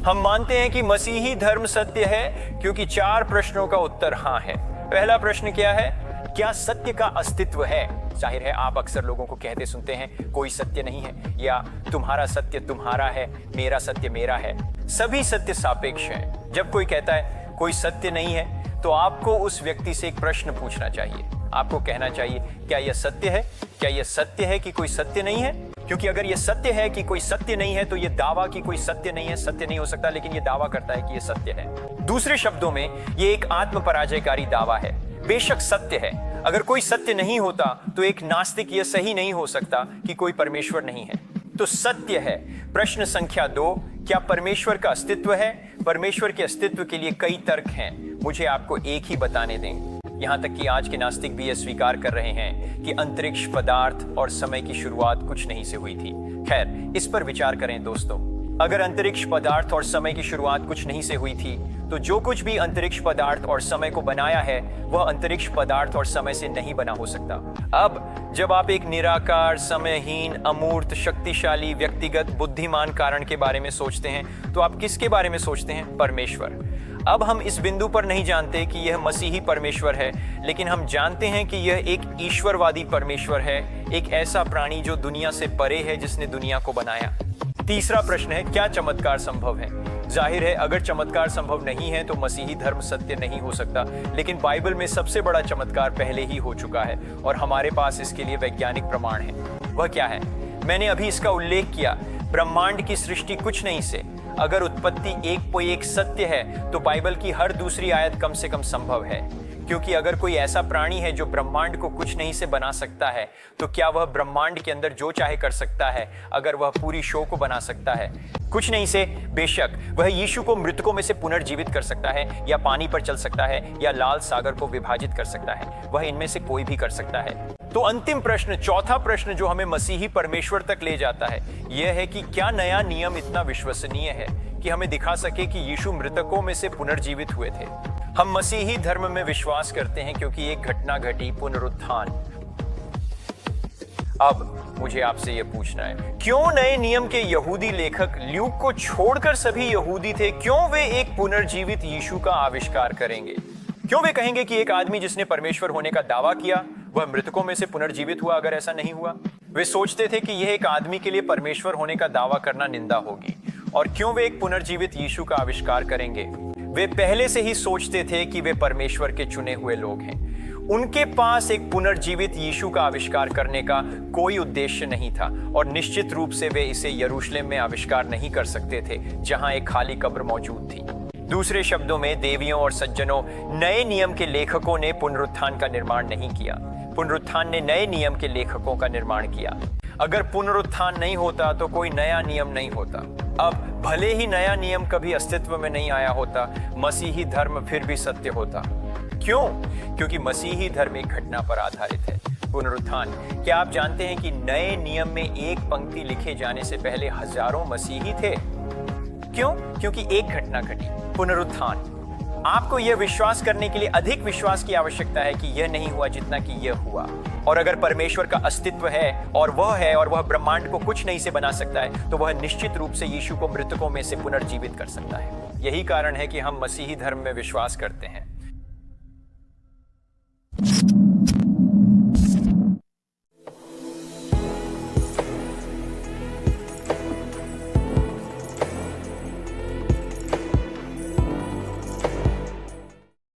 हम मानते हैं कि मसीही धर्म सत्य है क्योंकि 4 प्रश्नों का उत्तर हाँ है। पहला प्रश्न क्या है? क्या सत्य का अस्तित्व है? जाहिर है आप अक्सर लोगों को कहते सुनते हैं कोई सत्य नहीं है, या तुम्हारा सत्य तुम्हारा है, मेरा सत्य मेरा है। सभी सत्य सापेक्ष है। जब कोई कहता है कोई सत्य नहीं है तो आपको उस व्यक्ति से एक प्रश्न पूछना चाहिए। आपको कहना चाहिए क्या यह सत्य है? क्या यह सत्य है कि कोई सत्य नहीं है? क्योंकि अगर यह सत्य है कि कोई सत्य नहीं है तो यह दावा कि कोई सत्य नहीं है सत्य नहीं हो सकता, लेकिन यह दावा करता है कि यह सत्य है। दूसरे शब्दों में यह एक आत्मपराजयकारी दावा है। बेशक सत्य है, अगर कोई सत्य नहीं होता तो एक नास्तिक यह सही नहीं हो सकता कि कोई परमेश्वर नहीं है। तो सत्य है। प्रश्न संख्या 2, क्या परमेश्वर का अस्तित्व है? परमेश्वर के अस्तित्व के लिए कई तर्क हैं, मुझे आपको एक ही बताने दें। यहाँ तक कि आज के नास्तिक भी यह स्वीकार कर रहे हैं कि अंतरिक्ष, पदार्थ और समय की शुरुआत कुछ नहीं से हुई थी। खैर, इस पर विचार करें दोस्तों। अगर अंतरिक्ष, पदार्थ और समय की शुरुआत कुछ नहीं से हुई थी तो जो कुछ भी अंतरिक्ष, पदार्थ और समय को बनाया है वह अंतरिक्ष, पदार्थ और समय से नहीं बना हो सकता। अब जब आप एक निराकार, समयहीन, अमूर्त, शक्तिशाली, व्यक्तिगत, बुद्धिमान कारण के बारे में सोचते हैं तो आप किसके बारे में सोचते हैं? परमेश्वर। अब हम इस बिंदु पर नहीं जानते कि यह मसीही परमेश्वर है, लेकिन हम जानते हैं कि यह एक ईश्वरवादी परमेश्वर है, एक ऐसा प्राणी जो दुनिया से परे है, जिसने दुनिया को बनाया। तीसरा प्रश्न है, क्या चमत्कार संभव है? जाहिर है अगर चमत्कार संभव नहीं है तो मसीही धर्म सत्य नहीं हो सकता, लेकिन बाइबल में सबसे बड़ा चमत्कार पहले ही हो चुका है और हमारे पास इसके लिए वैज्ञानिक प्रमाण है। वह क्या है? मैंने अभी इसका उल्लेख किया। ब्रह्मांड की सृष्टि कुछ नहीं से। अगर उत्पत्ति 1.1 सत्य है तो बाइबल की हर दूसरी आयत कम से कम संभव है, क्योंकि अगर कोई ऐसा प्राणी है जो ब्रह्मांड को कुछ नहीं से बना सकता है तो क्या वह ब्रह्मांड के अंदर जो चाहे कर सकता है? अगर वह पूरी शो को बना सकता है कुछ नहीं से, बेशक वह यीशु को मृतकों में से पुनर्जीवित कर सकता है, या पानी पर चल सकता है, या लाल सागर को विभाजित कर सकता है। वह इनमें से कोई भी कर सकता है। तो अंतिम प्रश्न, चौथा प्रश्न जो हमें मसीही परमेश्वर तक ले जाता है, यह है कि क्या नया नियम इतना विश्वसनीय है कि हमें दिखा सके कि यीशु मृतकों में से पुनर्जीवित हुए थे? हम मसीही धर्म में विश्वास करते हैं क्योंकि एक घटना घटी, पुनरुत्थान। अब मुझे आपसे यह पूछना है, क्यों नए नियम के यहूदी लेखक ल्यूक को छोड़कर सभी यहूदी थे, क्यों वे एक पुनर्जीवित यीशु का आविष्कार करेंगे? क्यों वे कहेंगे कि एक आदमी जिसने परमेश्वर होने का दावा किया वह मृतकों में से पुनर्जीवित हुआ? अगर ऐसा नहीं हुआ, वे सोचते थे कि यह एक आदमी के लिए परमेश्वर होने का दावा करना निंदा होगी। और क्यों वे एक पुनर्जीवित यीशु का आविष्कार करेंगे? वे पहले से ही सोचते थे कि वे परमेश्वर के चुने हुए लोग हैं। उनके पास एक पुनर्जीवित यीशु का आविष्कार करने का कोई उद्देश्य नहीं था, और निश्चित रूप से वे इसे यरूशलेम में आविष्कार नहीं कर सकते थे जहां एक खाली कब्र मौजूद थी। दूसरे शब्दों में, देवियों और सज्जनों, नए नियम के लेखकों ने पुनरुत्थान का निर्माण नहीं किया। पुनरुत्थान ने नए नियम के लेखकों का निर्माण किया। अगर पुनरुत्थान नहीं होता तो कोई नया नियम नहीं होता। अब भले ही नया नियम कभी अस्तित्व में नहीं आया होता, मसीही धर्म फिर भी सत्य होता। क्यों? क्योंकि मसीही धर्म एक घटना पर आधारित है, पुनरुत्थान। क्या आप जानते हैं कि नए नियम में एक पंक्ति लिखे जाने से पहले हजारों मसीही थे? क्यों? क्योंकि एक घटना घटी, पुनरुत्थान। आपको यह विश्वास करने के लिए अधिक विश्वास की आवश्यकता है कि यह नहीं हुआ जितना कि यह हुआ। और अगर परमेश्वर का अस्तित्व है और वह ब्रह्मांड को कुछ नहीं से बना सकता है, तो वह निश्चित रूप से यीशु को मृतकों में से पुनर्जीवित कर सकता है। यही कारण है कि हम मसीही धर्म में विश्वास करते हैं।